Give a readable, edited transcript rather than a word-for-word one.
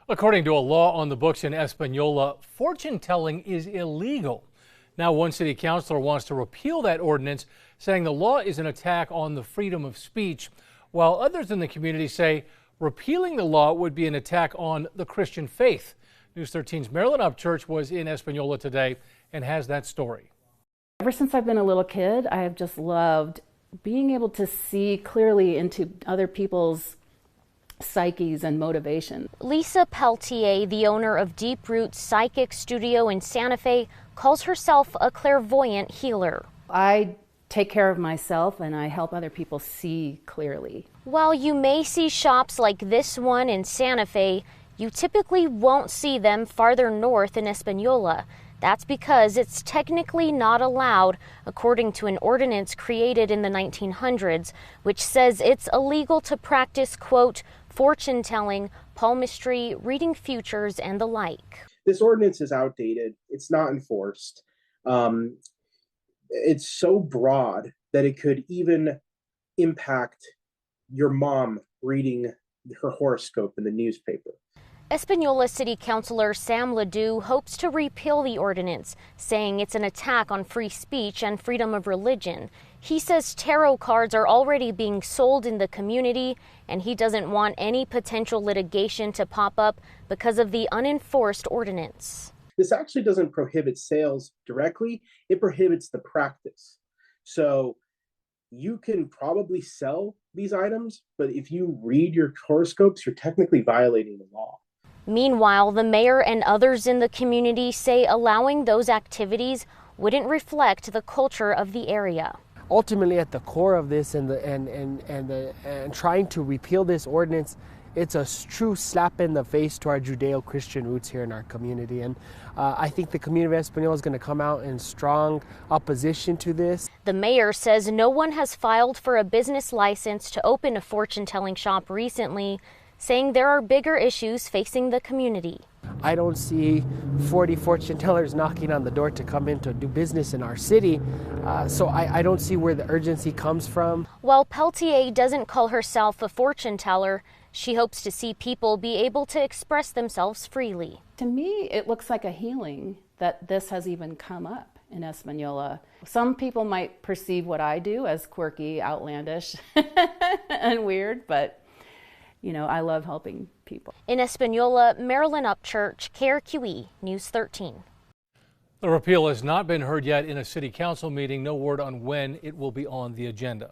According to a law on the books in Española, fortune telling is illegal. Now, one city councilor wants to repeal that ordinance, saying the law is an attack on the freedom of speech, while others in the community say repealing the law would be an attack on the Christian faith. News 13's Marilyn Upchurch was in Española today and has that story. Ever since I've been a little kid, I have just loved being able to see clearly into other people's psyches and motivation. Lisa Peltier, the owner of Deep Roots Psychic Studio in Santa Fe, calls herself a clairvoyant healer. I take care of myself and I help other people see clearly. While you may see shops like this one in Santa Fe, you typically won't see them farther north in Española. That's because it's technically not allowed, according to an ordinance created in the 1900s, which says it's illegal to practice, quote, fortune telling, palmistry, reading futures, and the like. This ordinance is outdated. It's not enforced. It's so broad that it could even impact your mom reading her horoscope in the newspaper. Española City Councilor Sam Ledoux hopes to repeal the ordinance, saying it's an attack on free speech and freedom of religion. He says tarot cards are already being sold in the community, and he doesn't want any potential litigation to pop up because of the unenforced ordinance. This actually doesn't prohibit sales directly, it prohibits the practice. So you can probably sell these items, but if you read your horoscopes, you're technically violating the law. Meanwhile, the mayor and others in the community say allowing those activities wouldn't reflect the culture of the area. Ultimately, at the core of this and trying to repeal this ordinance, it's a true slap in the face to our Judeo-Christian roots here in our community. And I think the community of Española is going to come out in strong opposition to this. The mayor says no one has filed for a business license to open a fortune-telling shop recently, saying there are bigger issues facing the community. I don't see 40 fortune tellers knocking on the door to come in to do business in our city, so I don't see where the urgency comes from. While Peltier doesn't call herself a fortune teller, she hopes to see people be able to express themselves freely. To me, it looks like a healing that this has even come up in Española. Some people might perceive what I do as quirky, outlandish, and weird, but you know, I love helping people. In Española, Marilyn Upchurch, KRQE News 13. The repeal has not been heard yet in a city council meeting. No word on when it will be on the agenda.